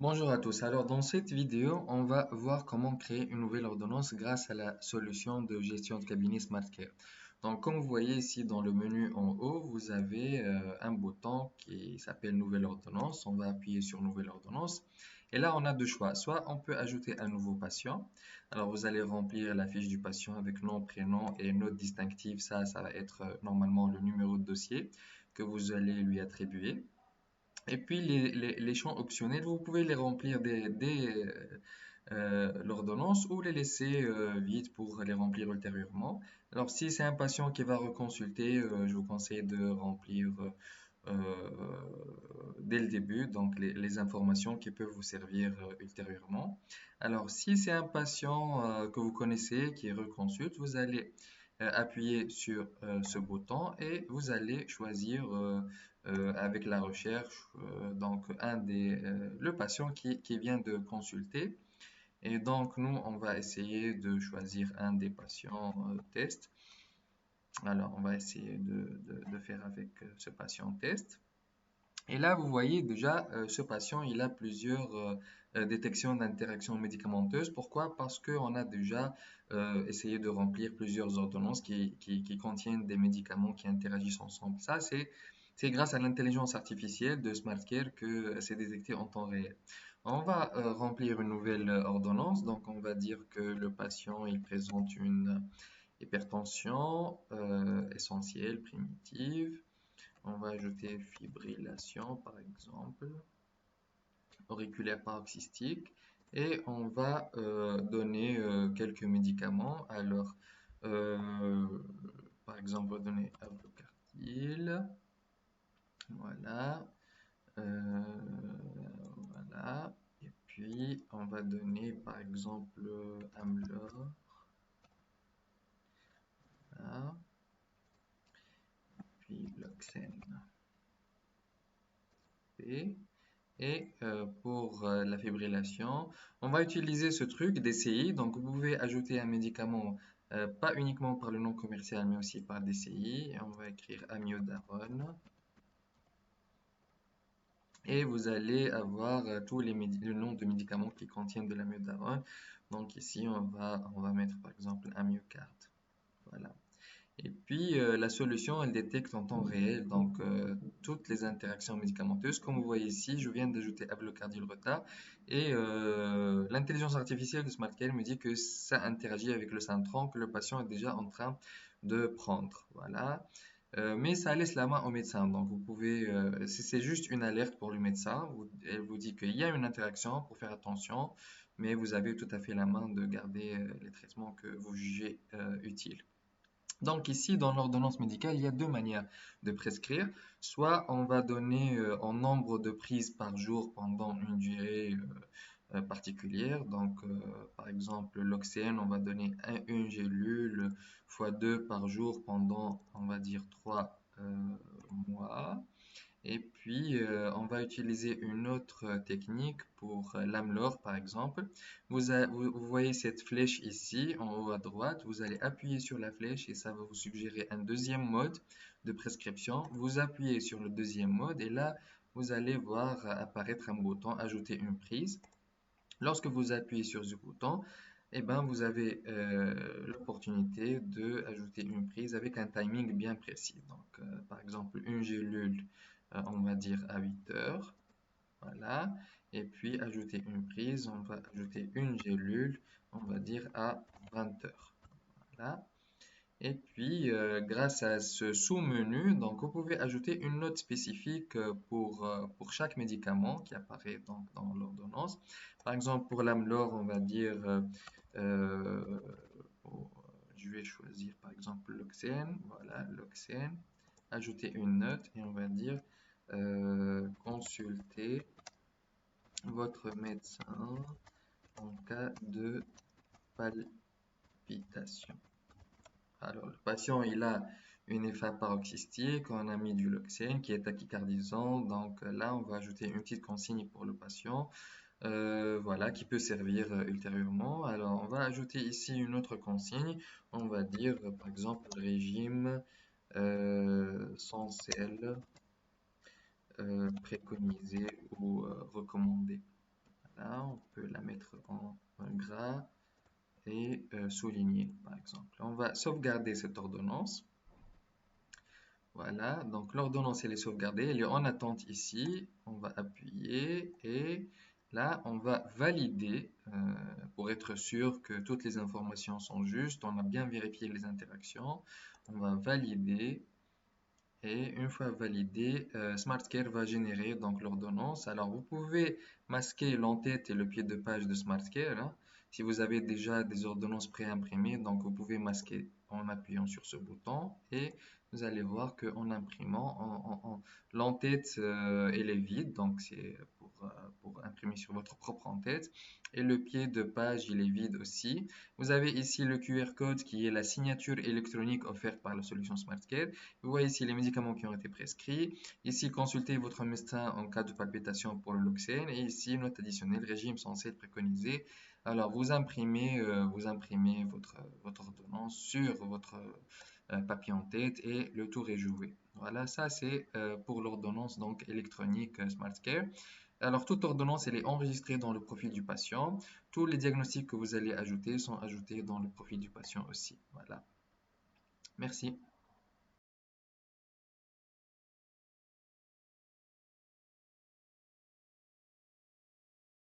Bonjour à tous. Alors, dans cette vidéo, on va voir comment créer une nouvelle ordonnance grâce à la solution de gestion de cabinet SmartCare. Donc, comme vous voyez ici dans le menu en haut, vous avez un bouton qui s'appelle Nouvelle ordonnance. On va appuyer sur Nouvelle ordonnance. Et là, on a deux choix. Soit on peut ajouter un nouveau patient. Alors, vous allez remplir la fiche du patient avec nom, prénom et note distinctive. Ça va être normalement le numéro de dossier que vous allez lui attribuer. Et puis les champs optionnels, vous pouvez les remplir dès l'ordonnance ou les laisser vides pour les remplir ultérieurement. Alors si c'est un patient qui va reconsulter, je vous conseille de remplir dès le début donc les informations qui peuvent vous servir ultérieurement. Alors si c'est un patient que vous connaissez qui reconsulte, vous allez appuyer sur ce bouton et vous allez choisir avec la recherche donc le patient qui vient de consulter. Et donc nous on va essayer de choisir un des patients test. Alors on va essayer de faire avec ce patient test. Et là, vous voyez déjà, ce patient, il a plusieurs détections d'interactions médicamenteuses. Pourquoi? Parce qu'on a déjà essayé de remplir plusieurs ordonnances qui contiennent des médicaments qui interagissent ensemble. Ça, c'est grâce à l'intelligence artificielle de SmartCare que c'est détecté en temps réel. On va remplir une nouvelle ordonnance. Donc, on va dire que le patient, il présente une hypertension essentielle, primitive. On va ajouter fibrillation, par exemple, auriculaire paroxystique, et on va donner quelques médicaments. Alors, euh, par exemple, on va donner Avlocartil, voilà, euh, voilà, et puis on va donner, par exemple, Amlor, voilà, puis Loxène. Et pour la fibrillation, on va utiliser ce truc DCI. Donc, vous pouvez ajouter un médicament, pas uniquement par le nom commercial, mais aussi par DCI. Et on va écrire amiodarone. Et vous allez avoir tous le nom de médicaments qui contiennent de l'amiodarone. Donc, ici, on va mettre par exemple Amiocard. Voilà. Et puis, la solution, elle détecte en temps réel donc toutes les interactions médicamenteuses. Comme vous voyez ici, je viens d'ajouter le retard et l'intelligence artificielle de SmartCare me dit que ça interagit avec le Santron que le patient est déjà en train de prendre. Voilà. Mais ça laisse la main au médecin. Donc, vous pouvez, c'est juste une alerte pour le médecin. Elle vous dit qu'il y a une interaction pour faire attention, mais vous avez tout à fait la main de garder les traitements que vous jugez utiles. Donc ici, dans l'ordonnance médicale, il y a deux manières de prescrire. Soit on va donner en nombre de prises par jour pendant une durée particulière. Donc, par exemple, l'Oxéane, on va donner une gélule fois 2 par jour pendant, on va dire, 3 mois. Et puis, on va utiliser une autre technique pour l'AMLOR, par exemple. Vous voyez cette flèche ici, en haut à droite. Vous allez appuyer sur la flèche et ça va vous suggérer un deuxième mode de prescription. Vous appuyez sur le deuxième mode et là, vous allez voir apparaître un bouton Ajouter une prise. Lorsque vous appuyez sur ce bouton, eh ben, vous avez l'opportunité d'ajouter une prise avec un timing bien précis. Donc, par exemple, une gélule, on va dire à 8 heures. Voilà. Et puis, ajouter une prise, on va ajouter une gélule, on va dire à 20 heures. Voilà. Et puis, grâce à ce sous-menu, donc vous pouvez ajouter une note spécifique pour chaque médicament qui apparaît donc dans l'ordonnance. Par exemple, pour l'Amlor, on va dire, euh, oh, je vais choisir par exemple l'Oxène. Voilà, l'Oxène. Ajouter une note et on va dire consultez votre médecin en cas de palpitation. Alors, le patient, il a une FA paroxystique, on a mis du Loxène qui est tachycardisant. Donc là, on va ajouter une petite consigne pour le patient, voilà, qui peut servir ultérieurement. Alors, on va ajouter ici une autre consigne. On va dire, par exemple, régime sans sel, préconisé ou recommandé. Voilà, on peut la mettre en gras et souligner, par exemple. On va sauvegarder cette ordonnance. Voilà, donc l'ordonnance elle est sauvegardée, elle est en attente ici. On va appuyer et là on va valider pour être sûr que toutes les informations sont justes. On a bien vérifié les interactions. On va valider et une fois validé, SmartCare va générer donc l'ordonnance. Alors vous pouvez masquer l'entête et le pied de page de SmartCare, hein. Si vous avez déjà des ordonnances préimprimées, donc vous pouvez masquer en appuyant sur ce bouton et vous allez voir qu'en imprimant, l'entête elle est vide, donc c'est pour imprimer sur votre propre entête. Et le pied de page il est vide aussi. Vous avez ici le QR code qui est la signature électronique offerte par la solution SmartCare. Vous voyez ici les médicaments qui ont été prescrits. Ici, consultez votre médecin en cas de palpitation pour le Loxène. Et ici, note additionnelle, régime censé être préconisé. Alors, vous imprimez votre ordonnance sur votre papier en tête et le tour est joué. Voilà, ça c'est pour l'ordonnance donc électronique SmartCare. Alors, toute ordonnance, elle est enregistrée dans le profil du patient. Tous les diagnostics que vous allez ajouter sont ajoutés dans le profil du patient aussi. Voilà. Merci.